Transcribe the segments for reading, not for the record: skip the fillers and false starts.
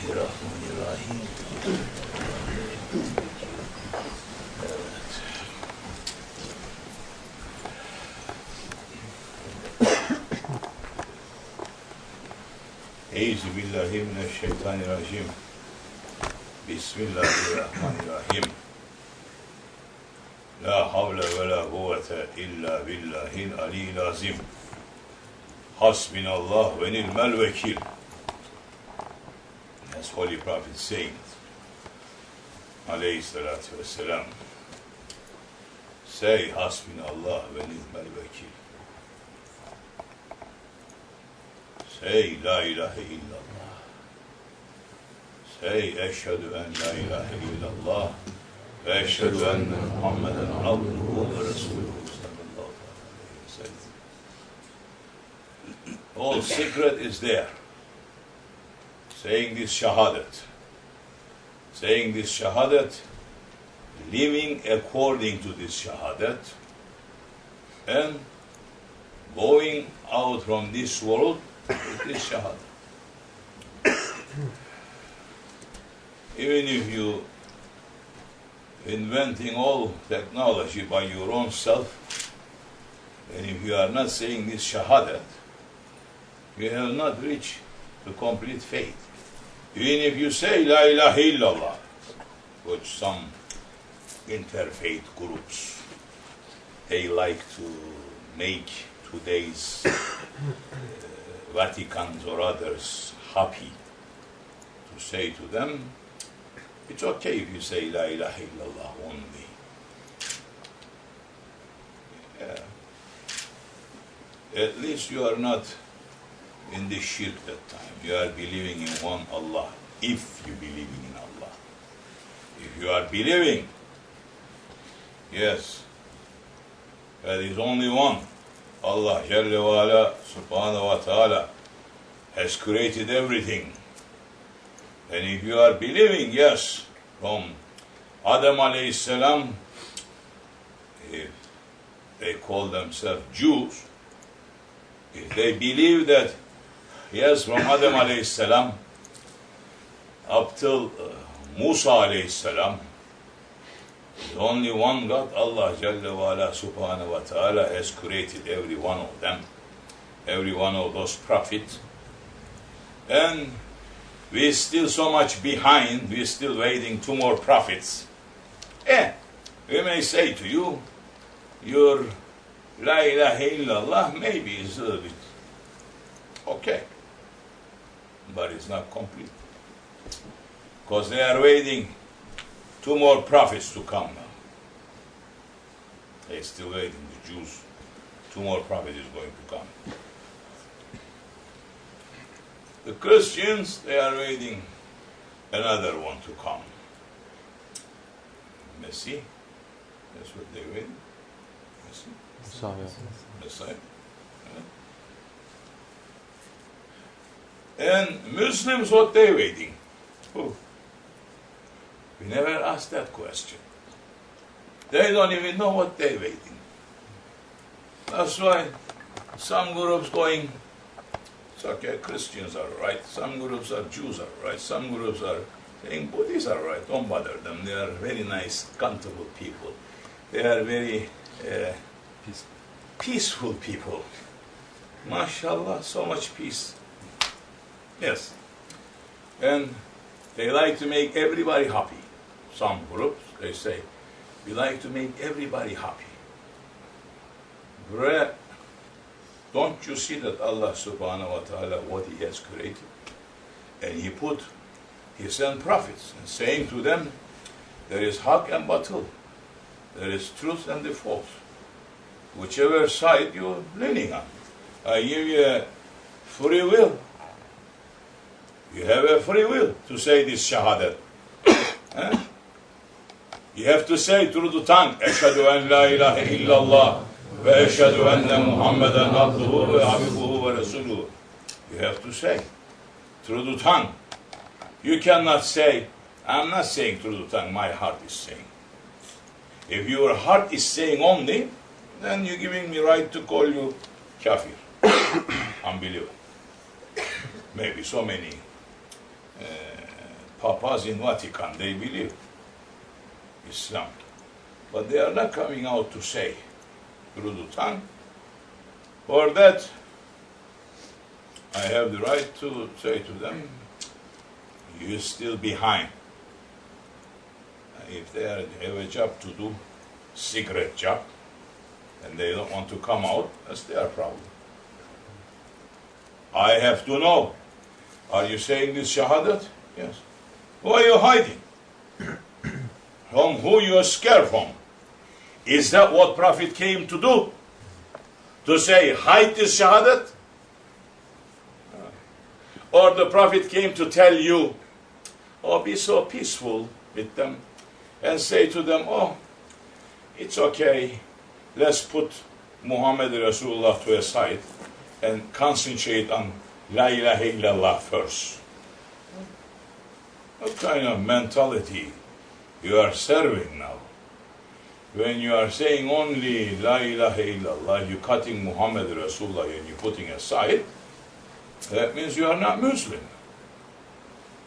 Bismillahirrahmanirrahim. Euzubillahimineşşeytanirracim. Bismillahirrahmanirrahim. La havle ve la kuvvete illa billahil aliyyil azim. Hasbinallah ve ni'mel vekil. As Holy Prophet said, alayhi salatu vesselam, say hasbinallah ve ni'mel vekil. Say la ilahe illallah. Say eşhedü en la ilahe illallah ve eşhedü enne Muhammeden abduhu ve resuluhu sallallahu aleyhi ve sellem. All secret is there. Saying this shahadat. Saying this shahadat, living according to this shahadat, and going out from this world with this shahadat. Even if you inventing all technology by your own self, and if you are not saying this shahadat, you have not reached the complete faith. Even if you say la ilaha illallah, which some interfaith groups, they like to make today's Vaticans or others happy, to say to them, it's okay if you say la ilaha illallah only. Yeah. At least you are not in the shirk that time. You are believing in one Allah, if you believe in Allah. If you are believing, yes, there is only one. Allah Jalla wa Ala Subhanahu wa Ta'ala has created everything. And if you are believing, yes, from Adam alayhi salam, if they call themselves Jews, if they believe that, yes, from Adam alayhi salam up till Musa alayhi salam, there's only one God, Allah Jalla wa Ala Subhanahu wa Ta'ala has created every one of them, every one of those prophets. And we're still so much behind, we're still waiting 2 more prophets. We may say to you, your La ilaha illallah maybe is a little bit okay, but it's not complete. Because they are waiting 2 more prophets to come now. They're still waiting, the Jews. 2 more prophets is going to come. The Christians, they are waiting another one to come. Messiah, that's what they're waiting. Messiah. And Muslims, what they're waiting? Oh. We never asked that question. They don't even know what they're waiting. That's why some groups going, it's okay, Christians are right, some groups are Jews are right, some groups are saying Buddhists are right, don't bother them, they are very nice, comfortable people. They are very peaceful people. MashaAllah, so much peace. Yes. And they like to make everybody happy. Some groups, they say, we like to make everybody happy. Don't you see that Allah Subhanahu wa Ta'ala, what He has created? And He sent prophets, and saying to them, there is haq and batil, there is truth and the false. Whichever side you're leaning on. I give you a free will. You have a free will to say this shahadat. You have to say through the tongue, Eşhedü en la ilahe illallah ve eşhedü enne Muhammeden abduhu ve habibuhu ve resuluhu. You have to say through the tongue. You cannot say, I'm not saying through the tongue, my heart is saying. If your heart is saying only, then you're giving me right to call you kafir, unbeliever. Maybe so many papas in Vatican, they believe Islam. But they are not coming out to say through the tongue. For that, I have the right to say to them, you're still behind. If they have a job to do, secret job, and they don't want to come out, that's their problem. I have to know. Are you saying this Shahadah? Yes. Who are you hiding? From who you are scared from? Is that what Prophet came to do? To say, hide this Shahadat? Or the Prophet came to tell you, oh, be so peaceful with them, and say to them, oh, it's okay, let's put Muhammed Rasulullah to a side and concentrate on La ilaha illallah first. What kind of mentality you are serving now? When you are saying only La ilaha illallah, you're cutting Muhammad Rasulullah and you're putting aside, that means you are not Muslim.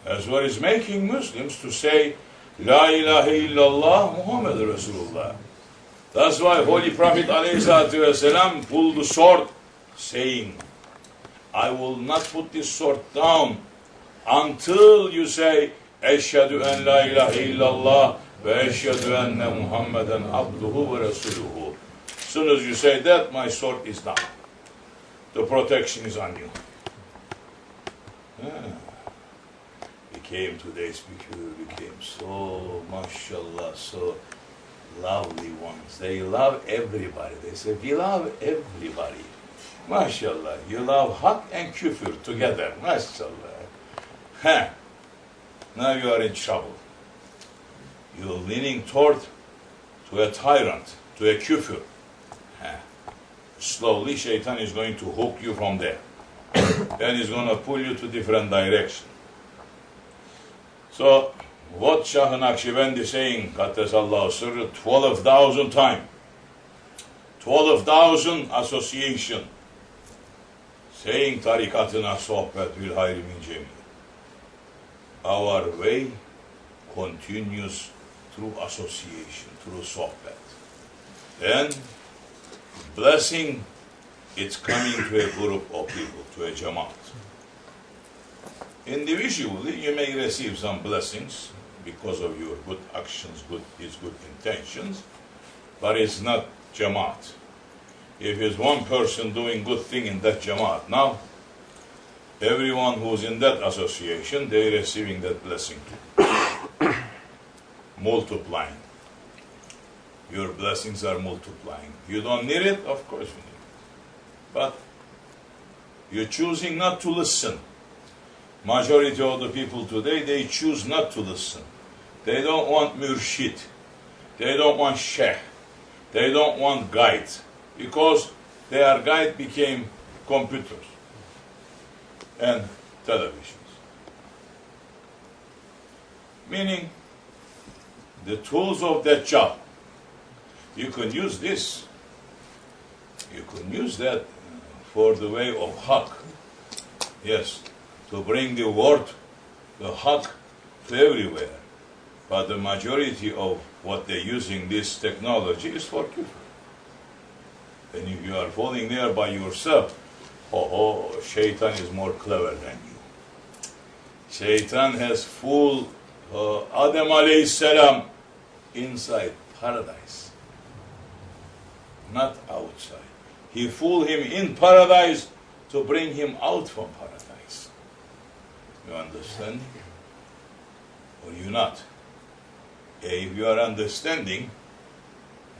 That's what is making Muslims to say La ilaha illallah Muhammad Rasulullah. That's why Holy Prophet ﷺ pulled the sword, saying, I will not put this sword down until you say, Eşhedü en la ilahe illallah ve eşhedü enne Muhammeden abduhu ve resuluhu. As soon as you say that, my sword is down. The protection is on you. Today's picture became so, mashallah, so lovely ones. They love everybody. They say, we love everybody. Mashallah, you love haq and küfür together. Mashallah. Now you are in trouble. You're leaning toward to a tyrant, to a küfür. Slowly, shaitan is going to hook you from there. Then he's going to pull you to different direction. So, what Shah Naqshbandi is saying, Qaddesallahu sirru, 12,000 times, 12,000 association, saying tarikatına sohbet bil hayri min cemi. Our way continues through association, through sohbet. Then, blessing, it's coming to a group of people, to a jamaat. Individually, you may receive some blessings because of your good actions, good intentions, but it's not jamaat. If it's one person doing good thing in that jamaat, now everyone who's in that association, they're receiving that blessing too. Multiplying. Your blessings are multiplying. You don't need it? Of course you need it. But you're choosing not to listen. Majority of the people today, they choose not to listen. They don't want murshid. They don't want sheikh. They don't want guide. Because their guide became computers and televisions. Meaning, the tools of that job, you can use this. You can use that for the way of haq. Yes. To bring the word, the haq, to everywhere. But the majority of what they're using this technology is for kufr. And if you are falling there by yourself, shaitan is more clever than you. Shaitan has fooled Adam alayhi salam inside paradise, not outside. He fooled him in paradise to bring him out from paradise. You understand? Or you not? If you are understanding,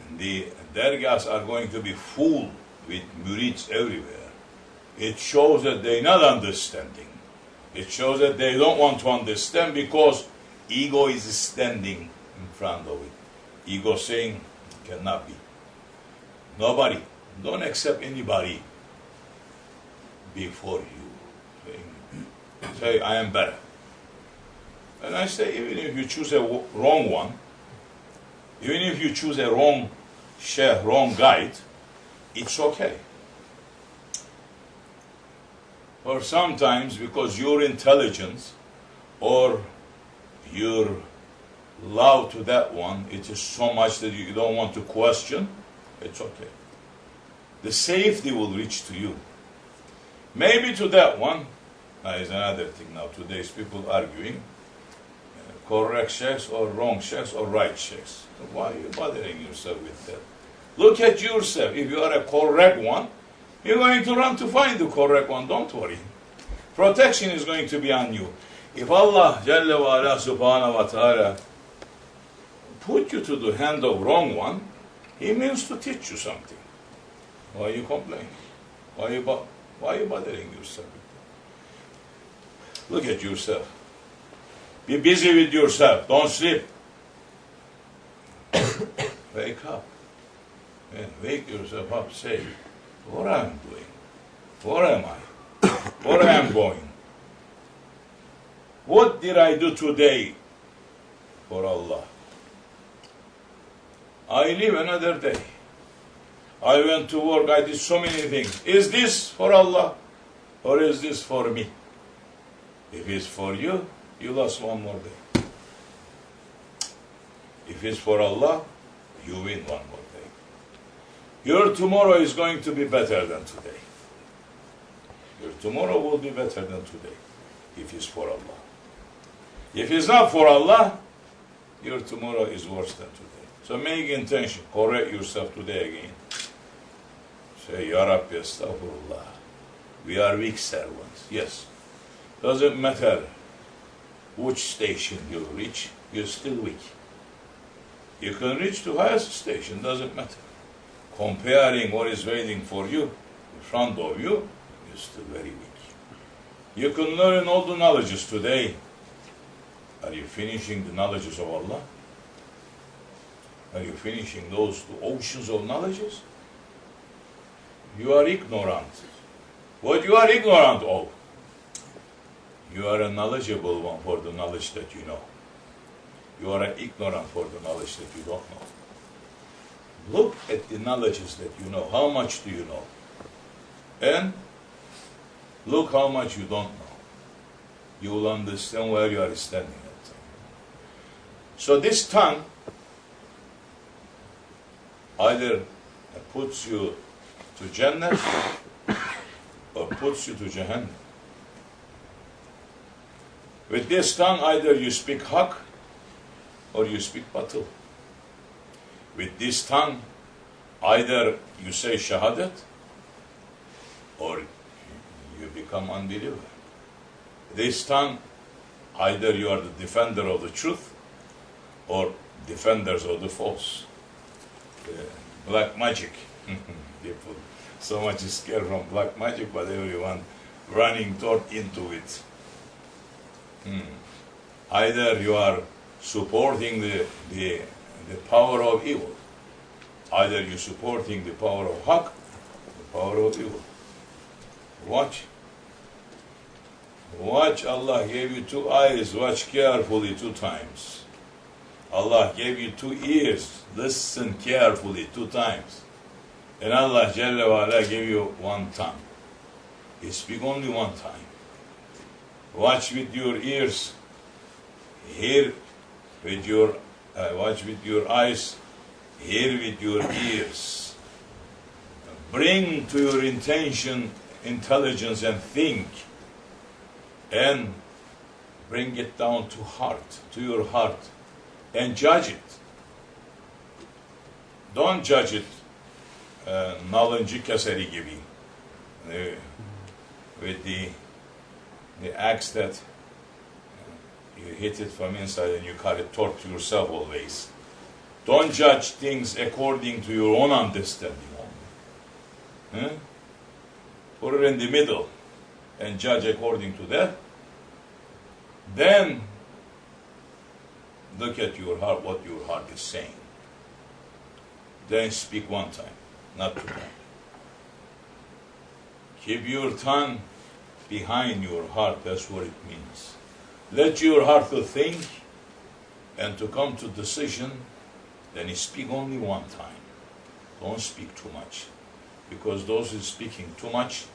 and the dargahs are going to be full with murids everywhere, it shows that they're not understanding. It shows that they don't want to understand because ego is standing in front of it. Ego saying, cannot be. Nobody, don't accept anybody before you. Say, I am better. And I say, even if you choose a wrong one, even if you choose a wrong sheikh, wrong guide, it's okay. Or sometimes, because your intelligence or your love to that one, it is so much that you don't want to question, it's okay. The safety will reach to you. Maybe to that one, is another thing now. Today's people arguing, correct sheikhs or wrong sheikhs or right sheikhs. Why are you bothering yourself with that? Look at yourself. If you are a correct one, you're going to run to find the correct one. Don't worry. Protection is going to be on you. If Allah Jalla wa ala subhanahu wa ta'ala put you to the hand of wrong one, He means to teach you something. Why are you complaining? Why are you bothering yourself? Look at yourself. Be busy with yourself. Don't sleep. Wake up. And wake yourself up. Say, what am I doing? What am I? Where I am going? What did I do today for Allah? I live another day. I went to work, I did so many things. Is this for Allah or is this for me? If it's for you, you lost one more day. If it's for Allah, you win one more day. Your tomorrow is going to be better than today. Your tomorrow will be better than today if it's for Allah. If it's not for Allah, your tomorrow is worse than today. So make intention, correct yourself today again. Say, Ya Rabbi, astaghfirullah. We are weak servants. Yes. Doesn't matter which station you reach, you're still weak. You can reach to highest station, doesn't matter. Comparing what is waiting for you in front of you, you're still very weak. You can learn all the knowledges today. Are you finishing the knowledges of Allah? Are you finishing those oceans of knowledges? You are ignorant. What you are ignorant of? You are a knowledgeable one for the knowledge that you know. You are an ignorant for the knowledge that you don't know. Look at the knowledges that you know. How much do you know? And look how much you don't know. You will understand where you are standing at. So this tongue either puts you to Jannah or puts you to Jahannam. With this tongue, either you speak haq or you speak batil. With this tongue, either you say shahadat or you become unbeliever. This tongue, either you are the defender of the truth or defenders of the false. Black magic. People so much scared from black magic, but everyone running toward into it. Either you are supporting the power of evil, either you're supporting the power of haq, the power of evil. Watch. Watch, Allah gave you 2 eyes, watch carefully 2 times. Allah gave you 2 ears, listen carefully 2 times. And Allah Jalla wa ala gave you 1 tongue. You speak only 1 time. Watch with your ears, hear with your, watch with your eyes, hear with your ears. Bring to your intention, intelligence and think, and bring it down to heart, to your heart, and judge it. Don't judge it nalıncı keseri gibi, with the axe that you hit it from inside and you cut it toward yourself always. Don't judge things according to your own understanding only. Put it in the middle and judge according to that. Then look at your heart, what your heart is saying. Then speak 1 time, not 2 times. Keep your tongue behind your heart, that's what it means. Let your heart to think and to come to decision, then speak only 1 time. Don't speak too much. Because those who are speaking too much,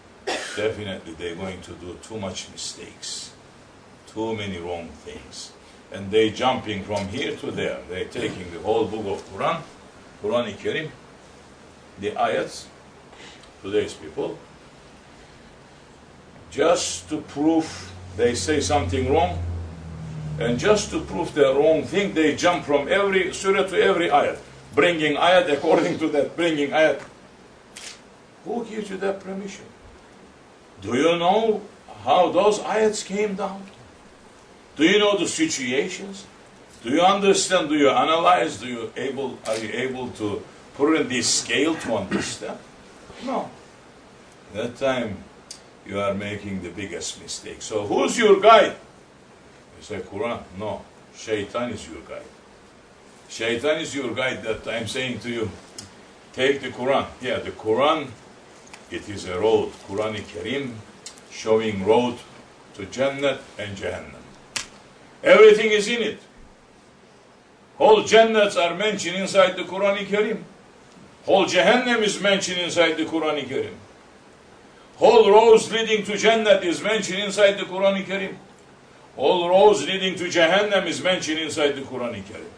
definitely they're going to do too much mistakes. Too many wrong things. and they jumping from here to there. They taking the whole book of Quran-i Kerim, the ayats, today's people, just to prove they say something wrong, and just to prove the wrong thing, they jump from every surah to every ayat, bringing ayat according to that, bringing ayat. Who gives you that permission? Do you know how those ayats came down? Do you know the situations? Do you understand? Do you analyze? Are you able to put in this scale to understand? No. That time you are making the biggest mistake. So who's your guide? You say Quran. No. Shaitan is your guide. Shaitan is your guide that time, saying to you, take the Quran. Yeah, the Quran, it is a road. Quran-i Kerim, showing road to Jannat and Jahannam. Everything is in it. Whole Jannats are mentioned inside the Quran-i Kerim. Whole Jahannam is mentioned inside the Quran-i Kerim. Whole roads leading to Jannat is mentioned inside the Quran-i Kerim. All roads leading to Jahannam is mentioned inside the Quran-i Kerim.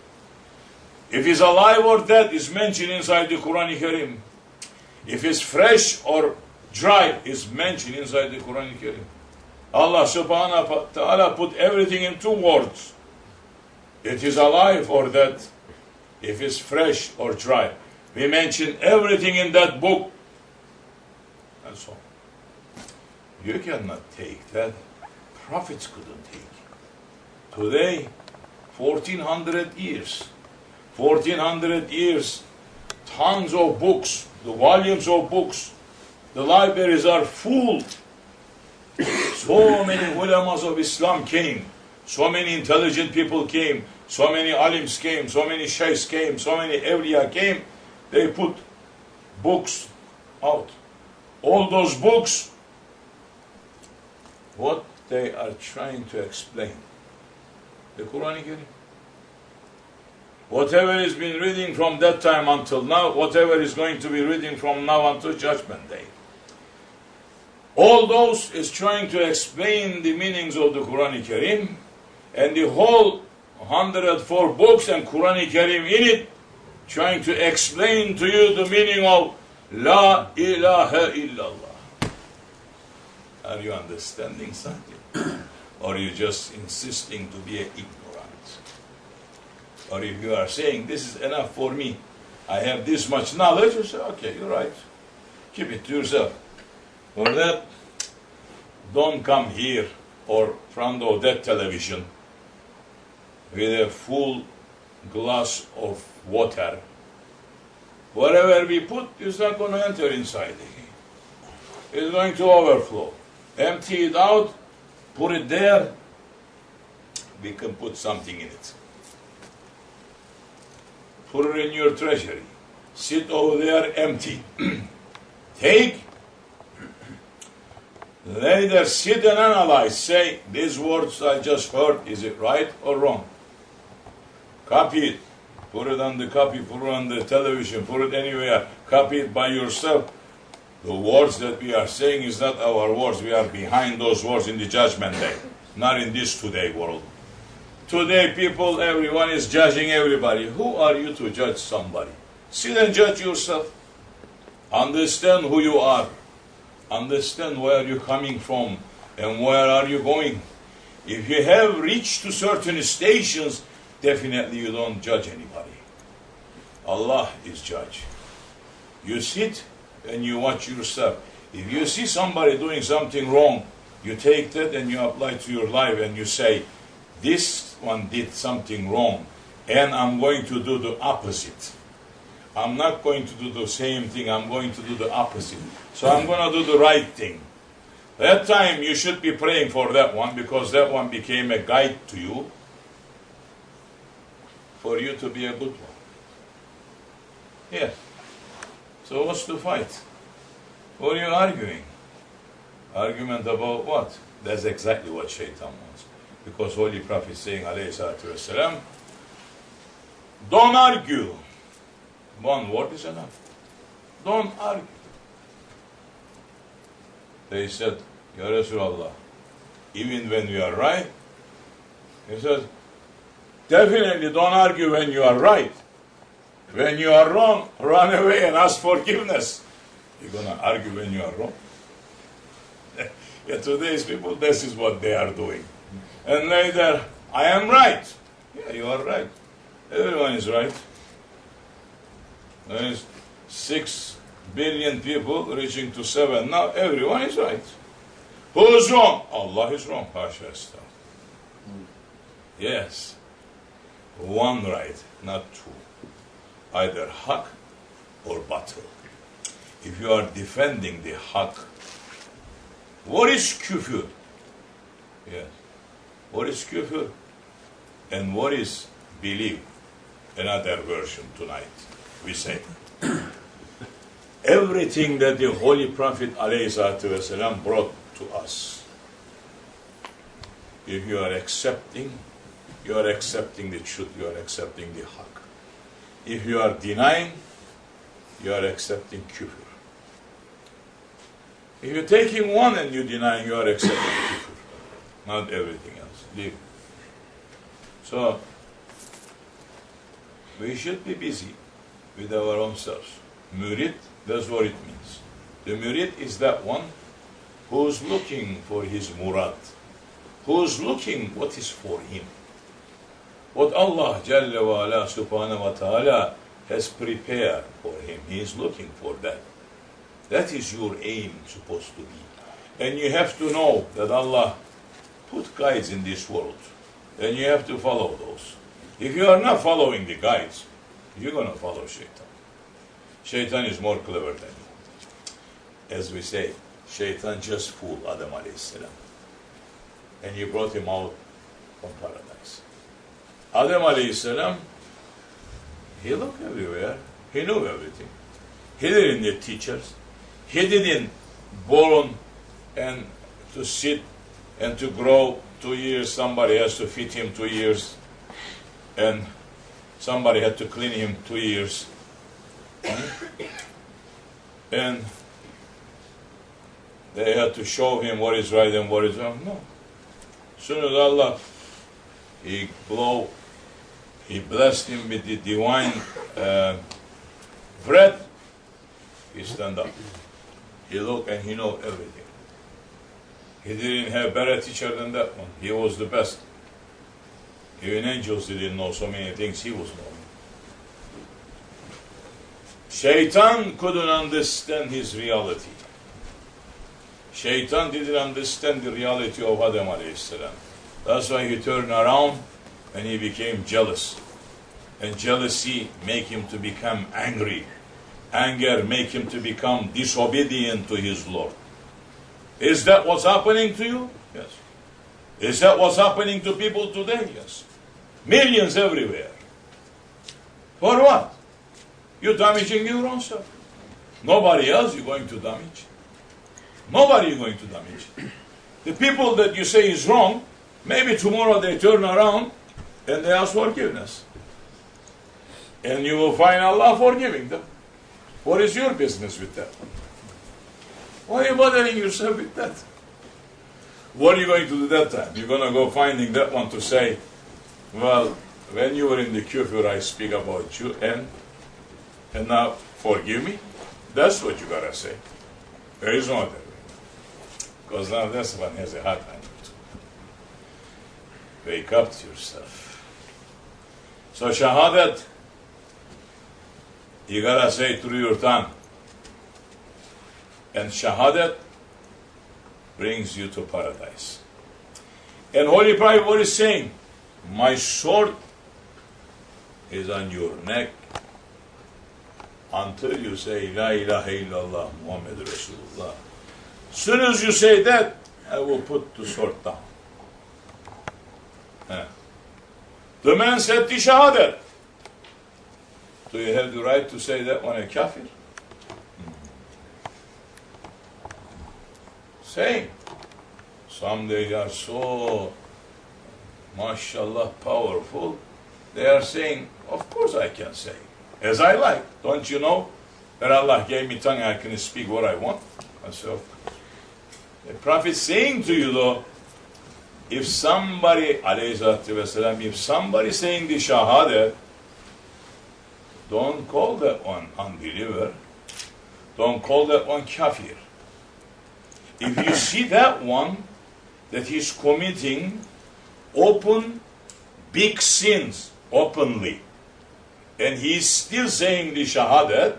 If he's alive or dead is mentioned inside the Quran-i Kerim. If it's fresh or dry is mentioned inside the Quran-i Kerim. Allah subhanahu wa ta'ala put everything in 2 words. It is alive or dead. If it's fresh or dry. We mention everything in that book. And so on. You cannot take that. Prophets couldn't take it. Today, 1400 years. 1400 years. Tons of books. The volumes of books. The libraries are full. So many ulamas of Islam came. So many intelligent people came. So many alims came. So many sheikhs came. So many Evliya came. They put books out. All those books, what they are trying to explain. The Quran Kerim. Whatever is been reading from that time until now, whatever is going to be reading from now until Judgment Day. All those is trying to explain the meanings of the Quran Kerim, and the whole 104 books and Quran Kerim in it, trying to explain to you the meaning of La ilaha illallah. Are you understanding something? Or are you just insisting to be ignorant? Or if you are saying, this is enough for me, I have this much knowledge, you say, okay, you're right. Keep it to yourself. For that, don't come here or front of that television with a full glass of water. Whatever we put is not going to enter inside. It's going to overflow. Empty it out, put it there, we can put something in it. Put it in your treasury. Sit over there empty. Take, later sit and analyze. Say, these words I just heard, is it right or wrong? Copy it. Put it on the copy, put it on the television, put it anywhere. Copy it by yourself. The words that we are saying is not our words. We are behind those words in the Judgment Day. Not in this today world. Today people, everyone is judging everybody. Who are you to judge somebody? Sit and judge yourself. Understand who you are. Understand where you're coming from and where are you going. If you have reached to certain stations, definitely you don't judge anybody. Allah is judge. You sit and you watch yourself. If you see somebody doing something wrong, you take that and you apply to your life and you say, this one did something wrong and I'm going to do the opposite. I'm not going to do the same thing, I'm going to do the opposite. So I'm going to do the right thing. That time you should be praying for that one because that one became a guide to you for you to be a good one. Yeah. So what's the fight? What are you arguing? Argument about what? That's exactly what Shaitan wants. Because Holy Prophet is saying, alayhi salatu wasalam, don't argue. One word is enough. Don't argue. They said, Ya Rasulallah, even when we are right, he said, Definitely don't argue when you are right. When you are wrong, run away and ask forgiveness. You're going to argue when you are wrong. Yeah, today's people, this is what they are doing. And later, I am right. Yeah, you are right. Everyone is right. There is 6 billion people reaching to 7 now. Everyone is right. Who is wrong? Allah is wrong. Yes. One right, not two. Either haq or batil. If you are defending the haq, what is küfür? Yes. What is küfür? And what is belief? Another version tonight. We say everything that the Holy Prophet ﷺ brought to us. If you are accepting the truth, you are accepting the haq. If you are denying, you are accepting küfür. If you're taking one and you're denying, you are accepting küfür. Not everything else. Leave. So, we should be busy with our own selves. Murid, that's what it means. The murid is that one who's looking for his murad, who's looking what is for him. What Allah Jalla wa Ala Subhanahu wa Ta'ala has prepared for him. He is looking for that. That is your aim supposed to be. And you have to know that Allah put guides in this world. And you have to follow those. If you are not following the guides, you're going to follow Shaitan. Shaitan is more clever than you. As we say, Shaitan just fooled Adam alayhi salam. And he brought him out from paradise. Adam alayhi salam, he looked everywhere. He knew everything. He didn't need teachers. He didn't born and to sit and to grow 2 years. Somebody has to feed him 2 years. And somebody had to clean him 2 years. And they had to show him what is right and what is wrong. No. As soon as Allah, He blessed him with the divine breath, he stand up. He look and he know everything. He didn't have better teacher than that one. He was the best. Even angels didn't know so many things he was knowing. Shaitan couldn't understand his reality. Shaitan didn't understand the reality of Adam alayhi salam. That's why he turned around and he became jealous. And jealousy make him to become angry. Anger make him to become disobedient to his Lord. Is that what's happening to you? Yes. Is that what's happening to people today? Yes. Millions everywhere. For what? You're damaging your own self. Nobody else you're going to damage. Nobody you're going to damage. The people that you say is wrong, maybe tomorrow they turn around and they ask forgiveness. And you will find Allah forgiving them. What is your business with that? Why are you bothering yourself with that? What are you going to do that time? You're going to go finding that one to say, well, when you were in the kufr, I speak about you, and now forgive me? That's what you got to say. There is no other way. Because now this one has a hard time. Wake up to yourself. So Shahadat, you gotta say through your tongue. And Shahadat brings you to paradise. And Holy Prophet, what is saying? My sword is on your neck until you say La ilaha illallah Muhammed Rasulullah. As soon as you say that, I will put the sword down. The man said the Shahadat. Do you have the right to say that when a kafir? Saying. Some they are so, mashallah, powerful. They are saying, of course I can say. As I like. Don't you know that Allah gave me tongue, I can speak what I want? And so, the Prophet saying to you though, if somebody, alayhi vesselam, if somebody saying the Shahadah, don't call that one unbeliever. Don't call that one kafir. If you see that one, that he's committing open, big sins, openly, and he's still saying the Shahadah,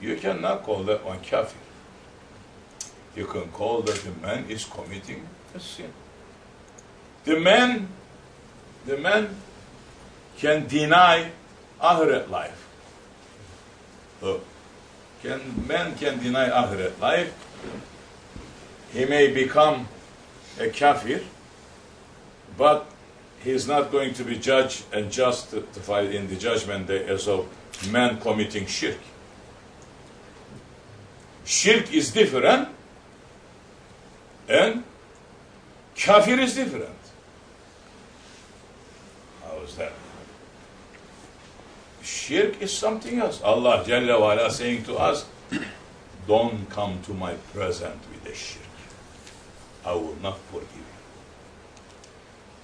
you cannot call that one kafir. You can call that the man is committing a sin. The man can deny Akhirat life. Man can deny Akhirat life. He may become a kafir, but he is not going to be judged and justified in the judgment day as of man committing shirk. Shirk is different and kafir is different. How is that? Shirk is something else. Allah Jalla wa Ala saying to us, don't come to my presence with a shirk. I will not forgive you.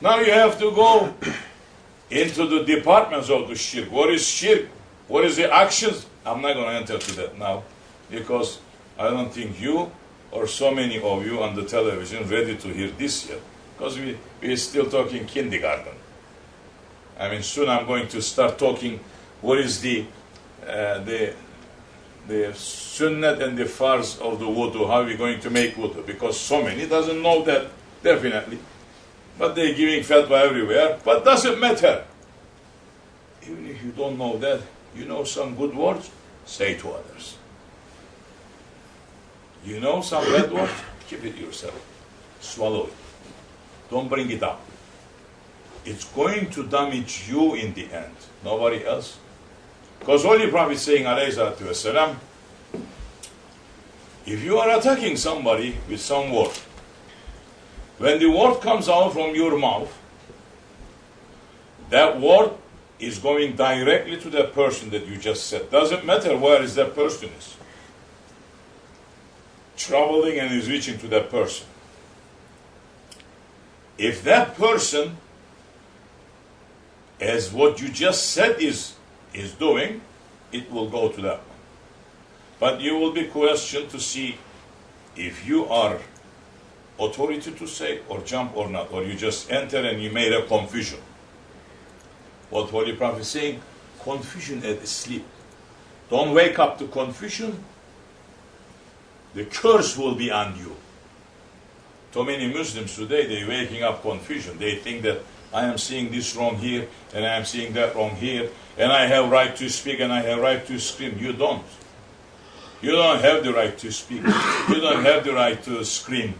Now you have to go into the departments of the shirk. What is shirk? What is the actions? I'm not going to enter to that now, because I don't think you or so many of you on the television ready to hear this yet, because we're still talking kindergarten. I mean, soon I'm going to start talking what is the sunnat and the farz of the wudu, how we're going to make wudu, because so many doesn't know that, definitely. But they're giving fatwa everywhere, but doesn't matter. Even if you don't know that, you know some good words, say to others. You know some bad words, keep it yourself. Swallow it. Don't bring it up. It's going to damage you in the end, nobody else. Because Holy Prophet is saying, alayhi salatu wasalam, if you are attacking somebody with some word, when the word comes out from your mouth, that word is going directly to that person that you just said. Doesn't matter where is that person is. Traveling and is reaching to that person. If that person, as what you just said is doing, it will go to that one. But you will be questioned to see if you are authority to say or jump or not, or you just enter and you made a confusion. What Holy Prophet is saying, confusion at sleep. Don't wake up to confusion. The curse will be on you. So many Muslims today, they're waking up confusion. They think that I am seeing this wrong here, and I am seeing that wrong here, and I have right to speak, and I have right to scream. You don't. You don't have the right to speak. You don't have the right to scream.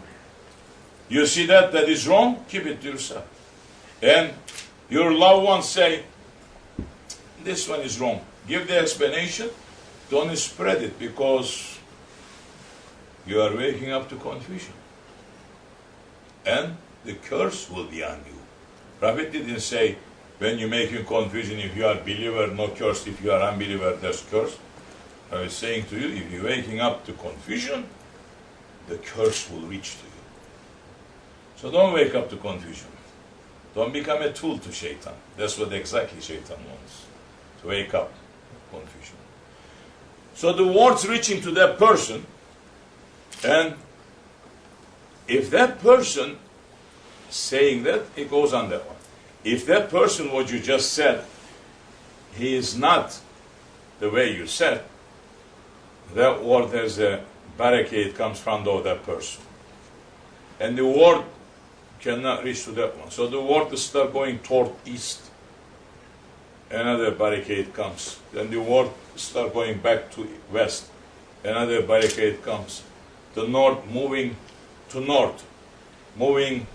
You see that is wrong, keep it to yourself. And your loved ones say, this one is wrong. Give the explanation. Don't spread it, because you are waking up to confusion. And the curse will be on you. Prophet didn't say, when you're making confusion, if you are believer, no curse. If you are unbeliever, there's curse. I was saying to you, if you're waking up to confusion, the curse will reach to you. So don't wake up to confusion. Don't become a tool to shaitan. That's what exactly shaitan wants. To wake up confusion. So the words reaching to that person, and if that person saying that, it goes on that one. If that person, what you just said, he is not the way you said, that word, there's a barricade comes from that person. And the word cannot reach to that one. So the word start going toward east. Another barricade comes. Then the word start going back to west. Another barricade comes. The north moving to north. Moving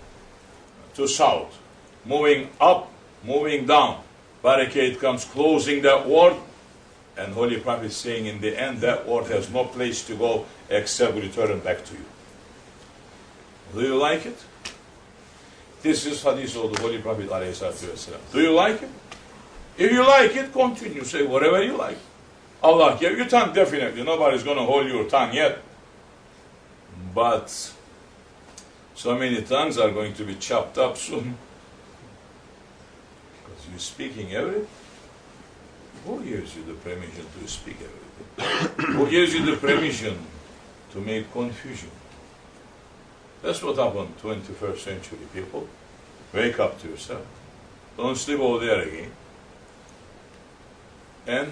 to south. Moving up, moving down. Barricade comes, closing that word. And Holy Prophet is saying in the end, that word has no place to go except return back to you. Do you like it? This is hadith of the Holy Prophet ﷺ. Do you like it? If you like it, continue. Say whatever you like. Allah gave you tongue, definitely. Nobody's going to hold your tongue yet. But So many tongues are going to be chopped up soon. Because you're speaking everything. Who gives you the permission to speak everything? Who gives you the permission to make confusion? That's what happened 21st century people. Wake up to yourself. Don't sleep over there again. And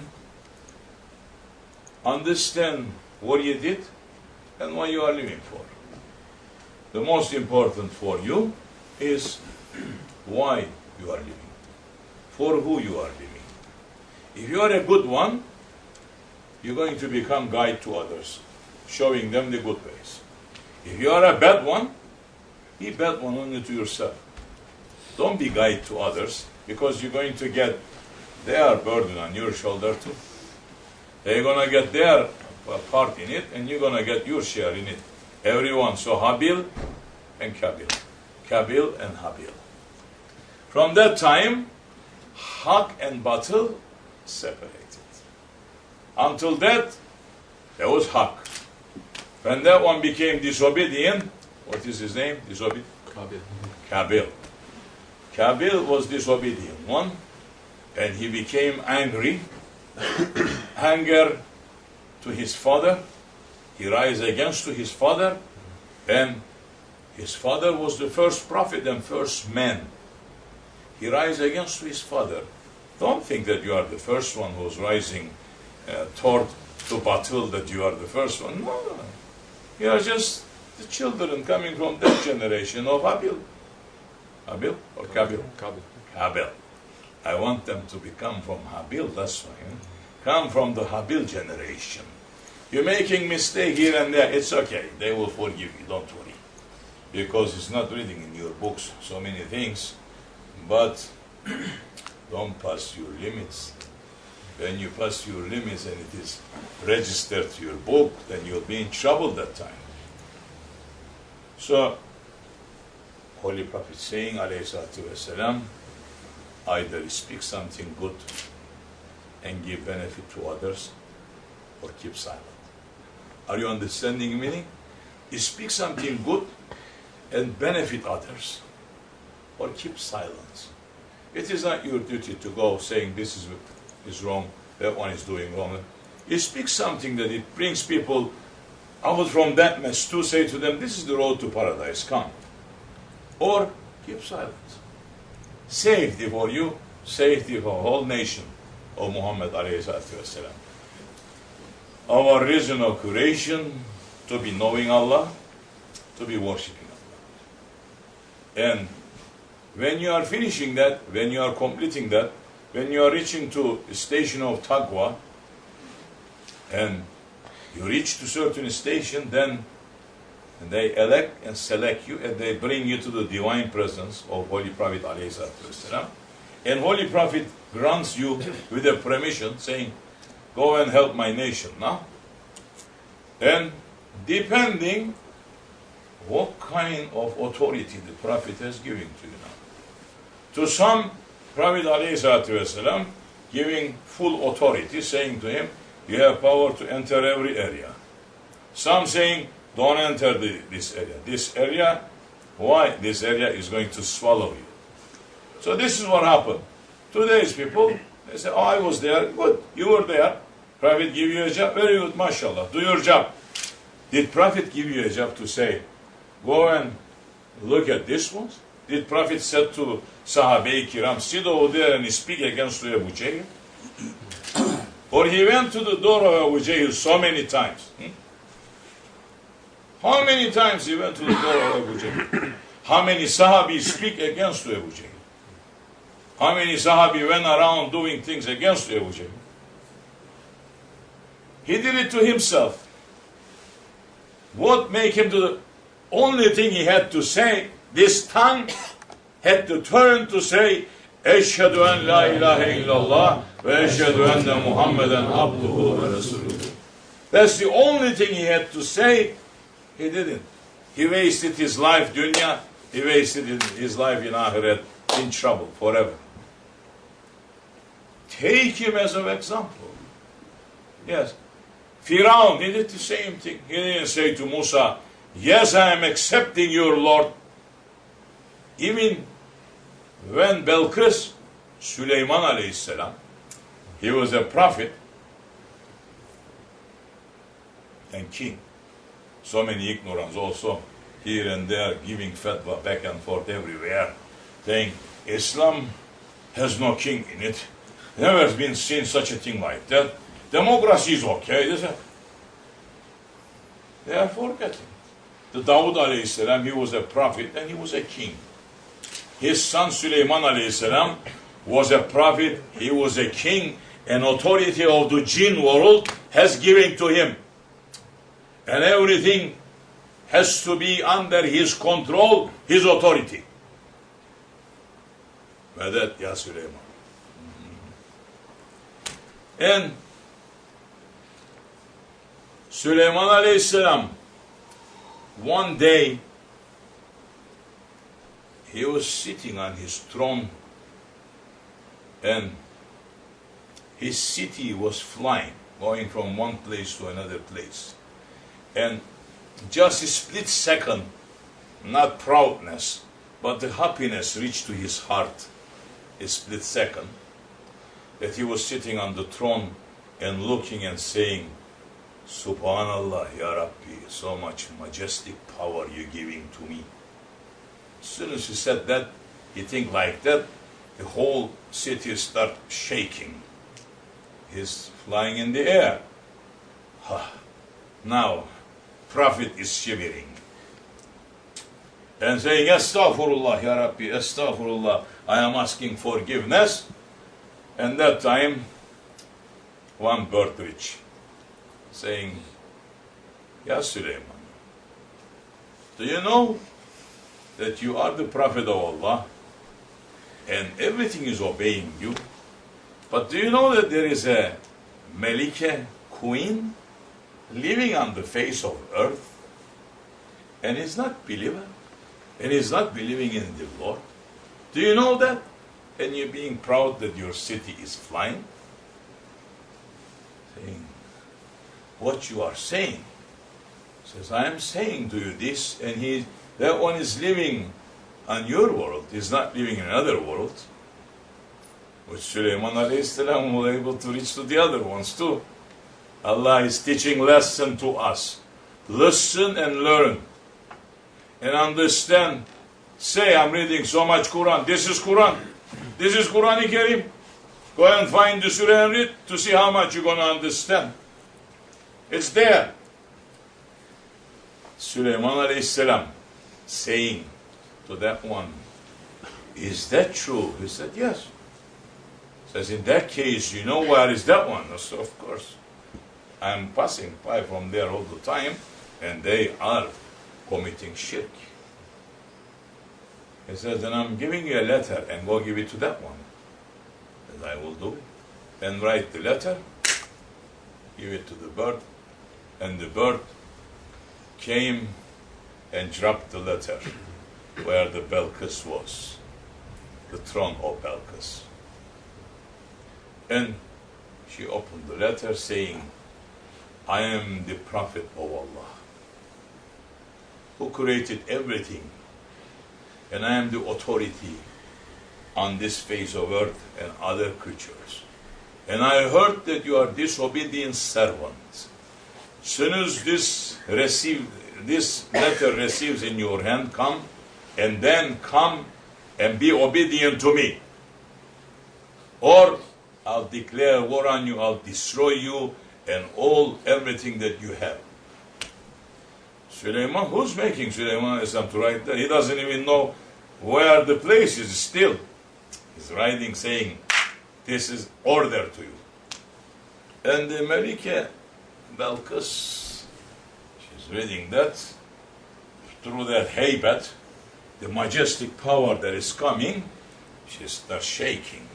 understand what you did and what you are living for. The most important for you is why you are living, for who you are living. If you are a good one, you're going to become guide to others, showing them the good ways. If you are a bad one, be bad one only to yourself. Don't be guide to others, because you're going to get their burden on your shoulder too. They're going to get their part in it, and you're going to get your share in it. Everyone. So Habil and Kabil. Kabil and Habil. From that time, Haq and Batil separated. Until that, there was Haq. When that one became disobedient, what is his name? Disobedient? Kabil. Kabil. Kabil was disobedient one, and he became angry. Anger to his father. He rise against to his father, and his father was the first prophet and first man. He rise against to his father. Don't think that you are the first one who's rising toward to battle, that you are the first one. No, no. You are just the children coming from that generation of Habil. Habil or Kabil? Kabil. Habil. I want them to become from Habil, that's why. Come from the Habil generation. You're making mistake here and there, it's okay. They will forgive you, don't worry. Because it's not reading in your books so many things. But don't pass your limits. When you pass your limits and it is registered to your book, then you'll be in trouble that time. So, Holy Prophet saying, alayhi salatu wasalam, either speak something good and give benefit to others, or keep silent. Are you understanding meaning? You speak something good and benefit others, or keep silence. It is not your duty to go saying this is wrong, that one is doing wrong. You speak something that it brings people out from that mess to say to them, this is the road to paradise, come. Or keep silence. Safety for you, safety for whole nation of Muhammed alayhi salatu wasalam. Our reason of creation to be knowing Allah, to be worshipping Allah. And when you are finishing that, when you are completing that, when you are reaching to a station of taqwa, and you reach to certain station, then they elect and select you, and they bring you to the divine presence of Holy Prophet alayhi salatu wasalam. And Holy Prophet grants you with a permission, saying, go and help my nation now. And depending what kind of authority the Prophet has given to you now. To some, Prophet ﷺ giving full authority, saying to him, you have power to enter every area. Some saying, don't enter this area. This area, why? This area is going to swallow you. So this is what happened. Today's people, they say, oh, I was there. Good, you were there. Prophet give you a job. Very good, mashallah. Do your job. Did Prophet give you a job to say, go and look at this one? Did Prophet said to Sahabe-i-Kiram, sit over there and speak against Abu Jahl? Or he went to the door of Abu Jahl so many times. How many times he went to the door of Abu Jahl? How many Sahabi speak against Abu Jahl? How many Sahabi went around doing things against Abu Jahl? He did it to himself. What made him do the only thing he had to say, this tongue had to turn to say, Eşhedü en la ilahe illallah ve eşhedü enne Muhammeden abduhu ve resuluhu. That's the only thing he had to say. He didn't. He wasted his life, dunya. He wasted his life in akhirat, in trouble forever. Take him as an example. Yes. Firaun, he did the same thing. He didn't say to Musa, yes, I am accepting your Lord. Even when Belkıs, Süleyman aleyhisselam, he was a prophet and king. So many ignorance also here and there, giving fatwa back and forth everywhere, saying Islam has no king in it. Never been seen such a thing like that. Democracy is okay. They are forgetting. The Davud aleyhisselam, he was a prophet and he was a king. His son Süleyman aleyhisselam was a prophet, he was a king, and authority of the jinn world has given to him. And everything has to be under his control, his authority. Medet ya Süleyman. And Süleyman aleyhisselam, one day, he was sitting on his throne and his city was flying, going from one place to another place. And just a split second, not proudness, but the happiness reached to his heart, a split second, that he was sitting on the throne and looking and saying, Subhanallah, Ya Rabbi, so much majestic power you're giving to me. As soon as he said that, he think like that, the whole city start shaking. He's flying in the air. Now, Prophet is shivering and saying, Astaghfirullah, Ya Rabbi, Astaghfirullah, I am asking forgiveness. And that time, one bird reached, saying, Ya Sulaiman, do you know that you are the Prophet of Allah and everything is obeying you? But do you know that there is a Melike, queen, living on the face of earth and is not believer and is not believing in the Lord? Do you know that? And you're being proud that your city is flying? Saying, what you are saying? Says, I am saying to you this, and that one is living on your world, is not living in another world. Which Süleyman alayhi salam was able to reach to the other ones too. Allah is teaching lesson to us. Listen and learn. And understand. Say, I'm reading so much Quran. This is Quran. This is Quran-i Kerim. Go and find the surah and read to see how much you're going to understand. It's there. Süleyman alayhi salam saying to that one, is that true? He said, yes. Says, in that case, you know where is that one? I said, of course. I'm passing by from there all the time, and they are committing shirk. He says, then I'm giving you a letter, and go give it to that one. And I will do it. Then write the letter, give it to the bird, and the bird came and dropped the letter where the Belkıs was, the throne of Belkıs. And she opened the letter saying, I am the Prophet of Allah, who created everything, and I am the authority on this face of earth and other creatures. And I heard that you are disobedient servants. Soon as this letter receives in your hand, come and be obedient to me. Or I'll declare war on you, I'll destroy you and everything that you have. Süleyman, who's making Süleyman Islam to write that? He doesn't even know where the place is still. He's writing saying, this is order to you. And the Melike Belkıs, she's reading that, through that haybat, the majestic power that is coming, she starts shaking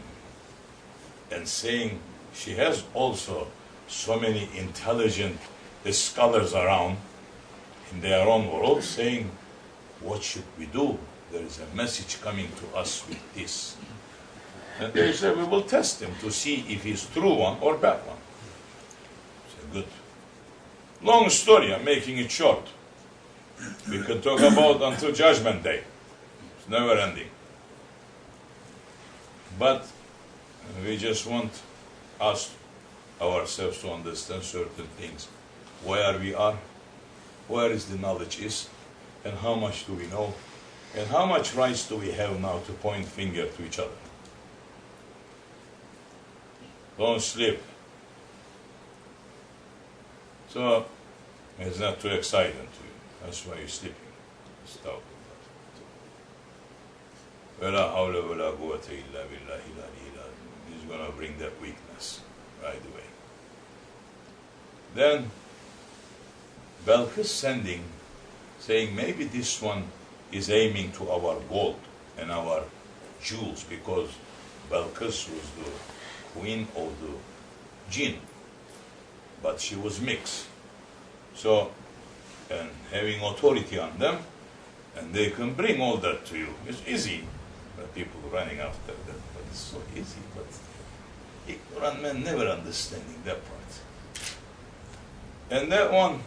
and saying she has also so many intelligent scholars around in their own world saying, what should we do? There is a message coming to us with this. And they say, we will test him to see if he's true one or bad one. I said, good. Long story, I'm making it short. We can talk about until Judgment Day. It's never ending. But we just want us ourselves to understand certain things. Where we are, where is the knowledge is, and how much do we know, and how much rights do we have now to point finger to each other. Don't sleep. So, it's not too exciting to you. That's why you're sleeping. Stop. Wala hawla wala quwwata illa billahi al-aliyyil azim. He's going to bring that weakness right away. Then, Belkıs sending, saying maybe this one is aiming to our gold and our jewels, because Belkıs was the queen of the jinn, but she was mixed. So, and having authority on them, and they can bring all that to you. It's easy. People running after that, but it's so easy. But ignorant men never understanding that part. And that one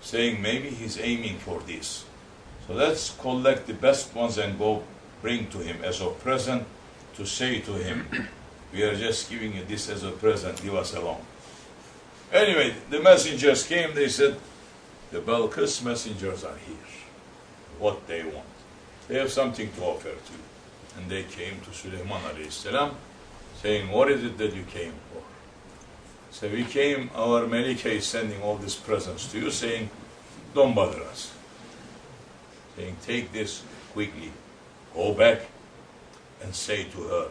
saying maybe he's aiming for this. So let's collect the best ones and go bring to him as a present to say to him, we are just giving you this as a present, leave us alone. Anyway, the messengers came, they said, the Belkıs messengers are here. What they want. They have something to offer to you. And they came to Süleyman alayhi salam, saying, what is it that you came for? So we came, our Melike is sending all these presents to you, saying, don't bother us. Saying, take this quickly, go back and say to her,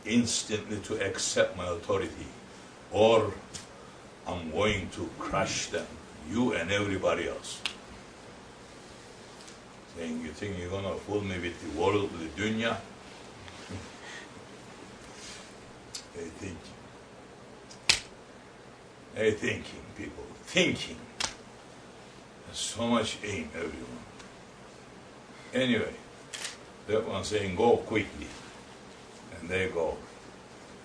instantly to accept my authority, or I'm going to crush them, you and everybody else. Saying, you think you're going to fool me with the world, the dunya? They're thinking, people, thinking. There's so much aim, everyone. Anyway, that one saying, go quickly. And they go.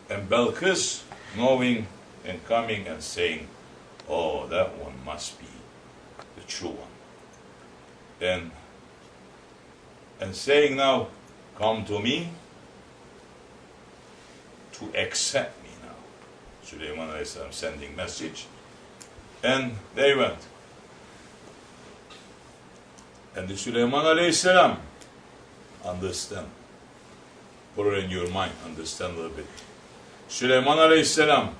And Belkıs, knowing and coming and saying, oh, that one must be the true one. And saying now, come to me to accept me now. Süleyman Aleyhisselam sending message. And they went. And the Süleyman Aleyhisselam, understand, put it in your mind, understand a little bit. Süleyman Aleyhisselam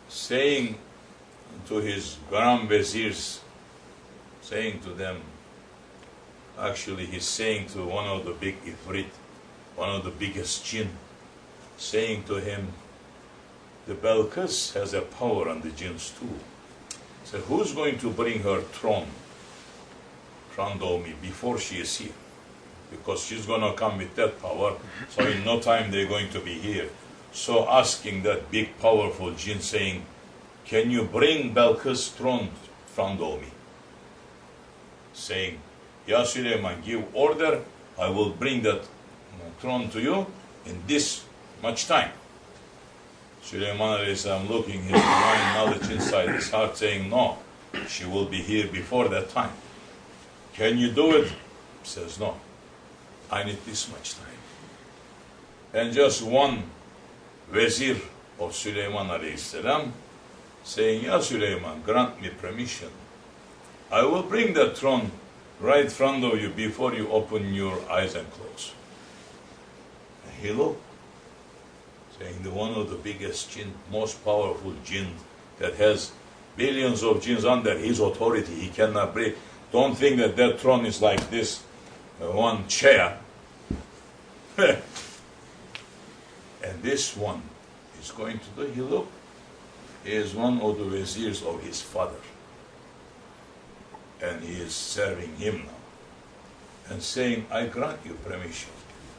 saying to his Grand Viziers, saying to them, actually he's saying to one of the big Ifrit, one of the biggest jinn, saying to him, the Belkıs has a power on the jinns too. So who's going to bring her throne, me, before she is here? Because she's going to come with that power, so in no time they're going to be here. So asking that big powerful jinn, saying, can you bring Belkıs' throne, me? Saying, Ya Süleyman, give order, I will bring that throne to you in this much time. Süleyman Aleyhisselam looking his divine knowledge inside his heart, saying, no, she will be here before that time. Can you do it? He says, no, I need this much time. And just one Vezir of Süleyman Aleyhisselam saying, Ya Süleyman, grant me permission. I will bring that throne right in front of you before you open your eyes and close. And he looked, saying the one of the biggest jinn, most powerful jinn that has billions of jinns under his authority, he cannot break. Don't think that that throne is like this, one chair. And this one is going to do, he looked, he is one of the viziers of his father. And he is serving him now. And saying, I grant you permission.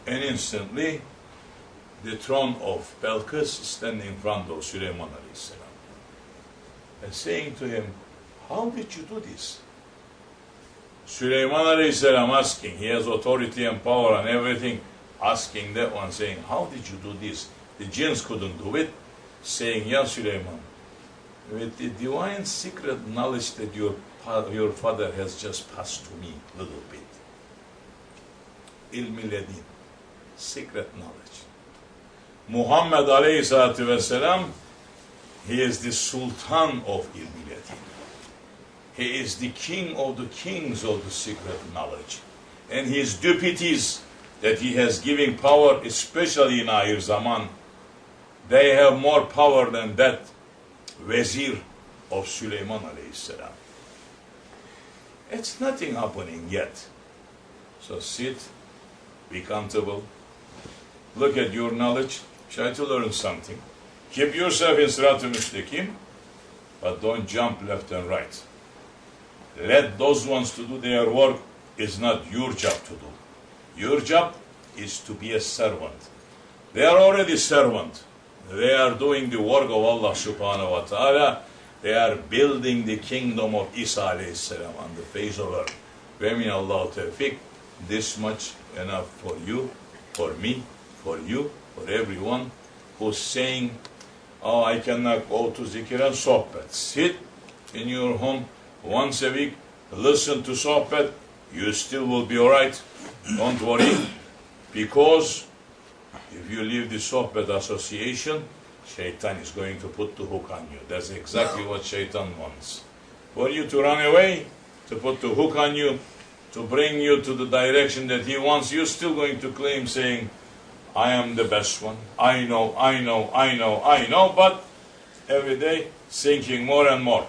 And instantly, the throne of Belkıs standing in front of Süleyman Aleyhisselam. And saying to him, how did you do this? Süleyman Aleyhisselam asking, he has authority and power and everything, asking that one, saying, how did you do this? The jinns couldn't do it, saying, Ya Süleyman, with the divine secret knowledge that your father has just passed to me a little bit. İlm-i ledin, secret knowledge. Muhammed aleyhissalatu vesselam, he is the Sultan of İlm-i ledin. He is the king of the kings of the secret knowledge. And his deputies that he has given power, especially in Ahir Zaman, they have more power than that Vezir of Süleyman aleyhisselam. It's nothing happening yet. So sit, be comfortable, look at your knowledge, try to learn something. Keep yourself in Sırat-ı Müstakim, but don't jump left and right. Let those ones to do their work. Is not your job to do. Your job is to be a servant. They are already servant. They are doing the work of Allah subhanahu wa ta'ala. They are building the kingdom of Isa alayhi salam on the face of earth. Vemin Allah tawfiq. This much enough for you, for me, for you, for everyone who's saying, oh, I cannot go to zikr and sohbet. Sit in your home once a week, listen to sohbet. You still will be all right. Don't worry. Because if you leave the Sohbet association, Shaitan is going to put the hook on you. That's exactly what Shaitan wants. For you to run away, to put the hook on you, to bring you to the direction that he wants, you're still going to claim saying, I am the best one. I know, but every day sinking more and more.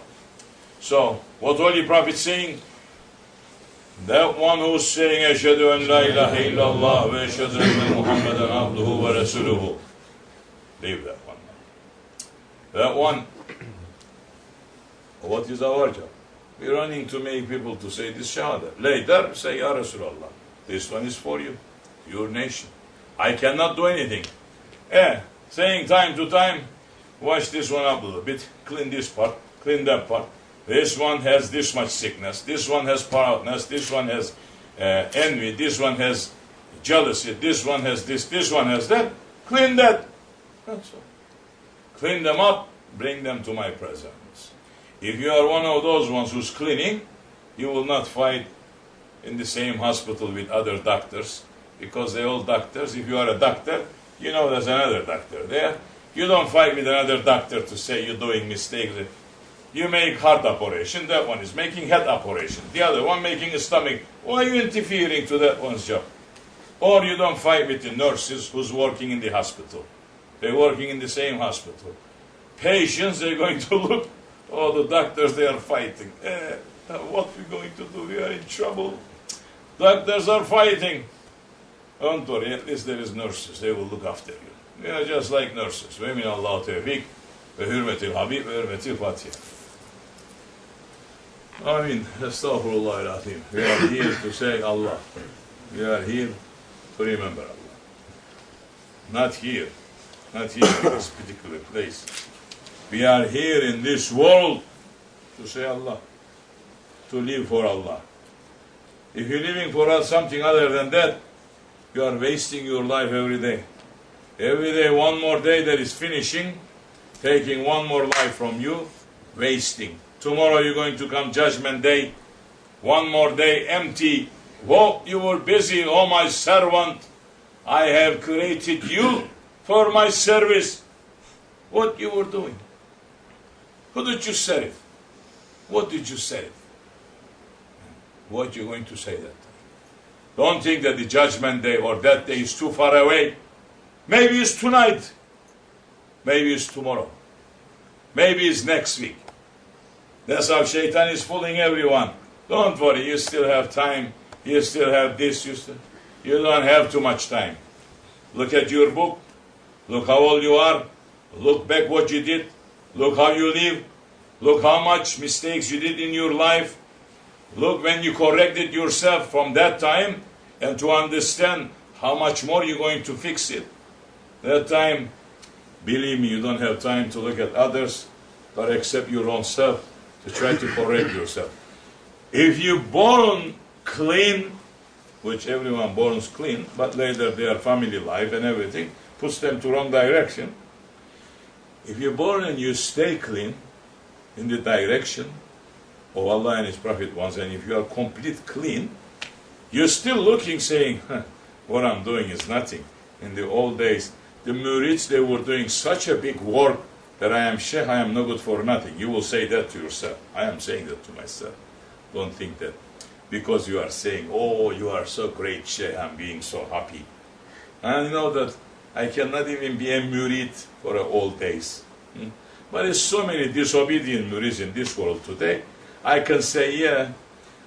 So, what Holy Prophet saying? That one who's saying, Eşhedü en la ilahe illallah ve eşhedü enne Muhammeden abduhu ve resuluhu. Leave that one. That one, what is our job? We're running to make people to say this Shahadah. Later, say, Ya Rasulallah, this one is for you, your nation. I cannot do anything. Saying time to time, wash this one up a little bit, clean this part, clean that part. This one has this much sickness, this one has proudness, this one has envy, this one has jealousy, this one has this one has that. Clean that. That's all. Clean them up, bring them to my presence. If you are one of those ones who's cleaning, you will not fight in the same hospital with other doctors, because they're all doctors. If you are a doctor, you know there's another doctor there. You don't fight with another doctor to say you're doing mistakes. You make heart operation, that one is making head operation. The other one making a stomach. Why are you interfering to that one's job? Or you don't fight with the nurses who's working in the hospital. They're working in the same hospital. Patients, they're going to look, oh, the doctors, they are fighting. What are we going to do? We are in trouble. Doctors are fighting. Don't worry, at least there is nurses. They will look after you. We are just like nurses. Ve min Allah tevfik ve hürmetil habib ve hürmetil fatiha. Amin. Estağfurullahirrahim. We are here to say Allah. We are here to remember Allah. Not here in this particular place. We are here in this world to say Allah, to live for Allah. If you're living for something other than that, you are wasting your life every day. Every day, one more day that is finishing, taking one more life from you, wasting. Tomorrow you're going to come Judgment Day, one more day empty. Whoa, you were busy, oh my servant. I have created you for my service. What you were doing? Who did you serve? What did you serve? What are you going to say that time? Don't think that the Judgment Day or that day is too far away. Maybe it's tonight. Maybe it's tomorrow. Maybe it's next week. That's how Shaitan is fooling everyone. Don't worry, you still have time. You still have this. You don't have too much time. Look at your book. Look how old you are. Look back what you did. Look how you live. Look how much mistakes you did in your life. Look when you corrected yourself from that time, and to understand how much more you're going to fix it. That time, believe me, you don't have time to look at others, but accept your own self to try to correct yourself. If you're born clean, which everyone born is clean, but later their family life and everything puts them to wrong direction. If you're born and you stay clean, in the direction of Allah and His Prophet once, and if you are complete clean, you're still looking, saying, what I'm doing is nothing. In the old days, the murids, they were doing such a big work that I am Sheikh, I am no good for nothing. You will say that to yourself. I am saying that to myself. Don't think that because you are saying, oh, you are so great, Sheikh, I'm being so happy. And you know that I cannot even be a murid for the old days. But there's so many disobedient murids in this world today. I can say, yeah,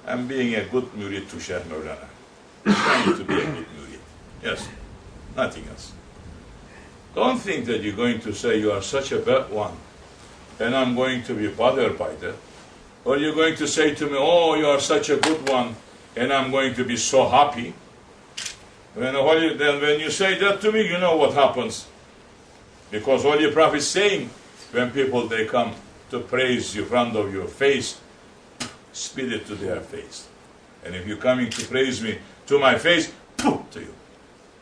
I'm being a good murid to Sheikh Mevlana. I'm trying to be a good murid. Yes, nothing else. Don't think that you're going to say you are such a bad one, and I'm going to be bothered by that. Or you're going to say to me, oh, you are such a good one, and I'm going to be so happy. Then when you say that to me, you know what happens. Because Holy Prophet is saying, when people, they come to praise you in front of your face, spit it to their face. And if you're coming to praise me to my face, poof, to you.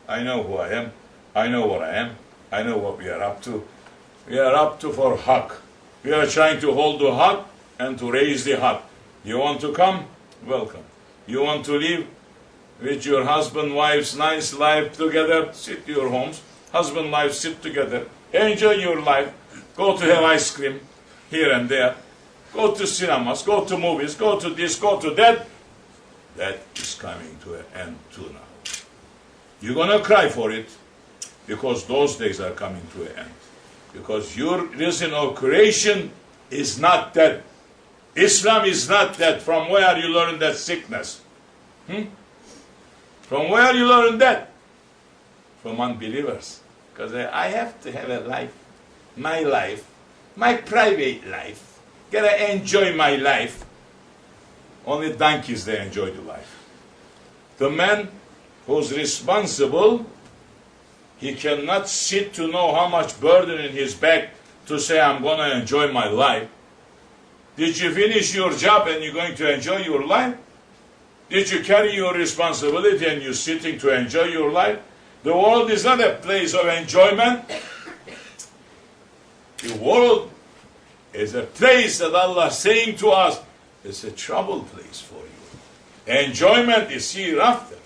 I know who I am. I know what I am. I know what we are up to. We are up to for haq. We are trying to hold the haq and to raise the haq. You want to come? Welcome. You want to live with your husband, wives, nice life together? Sit in your homes. Husband, wife, sit together. Enjoy your life. Go to have ice cream here and there. Go to cinemas, go to movies, go to this, go to that. That is coming to an end too now. You're going to cry for it because those days are coming to an end. Because your reason of creation is not that. Islam is not that. From where you learn that sickness? From where you learn that? From unbelievers. Because I have to have a life, my private life. Gotta enjoy my life. Only donkeys, they enjoy the life. The man who's responsible, he cannot sit to know how much burden in his back to say, I'm going to enjoy my life. Did you finish your job and you're going to enjoy your life? Did you carry your responsibility and you're sitting to enjoy your life? The world is not a place of enjoyment. The world is a place that Allah is saying to us, it's a trouble place for you. Enjoyment is hereafter.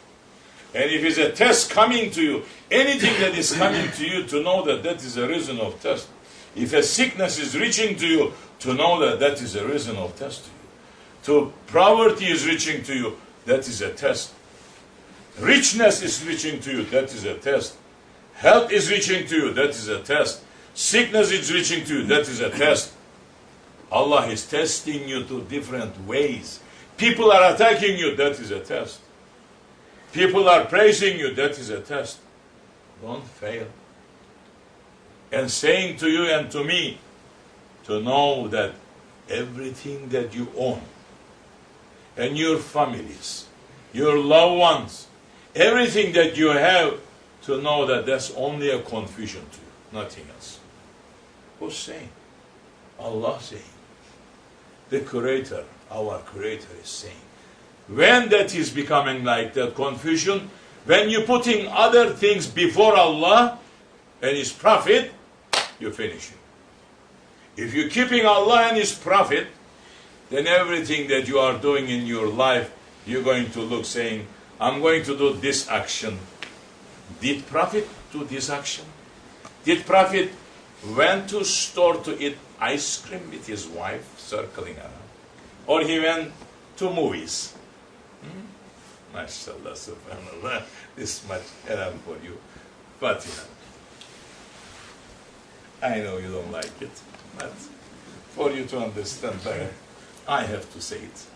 And if it's a test coming to you, anything that is coming to you, to know that that is a reason of test. If a sickness is reaching to you, to know that that is a reason of test to you. To poverty is reaching to you, that is a test. Richness is reaching to you, that is a test. Health is reaching to you, that is a test. Sickness is reaching to you, that is a test. Allah is testing you to different ways. People are attacking you, that is a test. People are praising you, that is a test. Don't fail. And saying to you and to me, to know that everything that you own, and your families, your loved ones, everything that you have, to know that that's only a confusion to you, nothing else. Who's saying? Allah saying. The Creator, our Creator is saying. When that is becoming like that confusion, when you're putting other things before Allah and His Prophet, you're finishing. If you're keeping Allah and His Prophet, then everything that you are doing in your life, you're going to look saying, I'm going to do this action. Did Prophet do this action? Did Prophet went to store to eat ice cream with his wife circling around? Or he went to movies? MashaAllah, subhanAllah, this much haram for you. But I know you don't like it, but for you to understand better, I have to say it.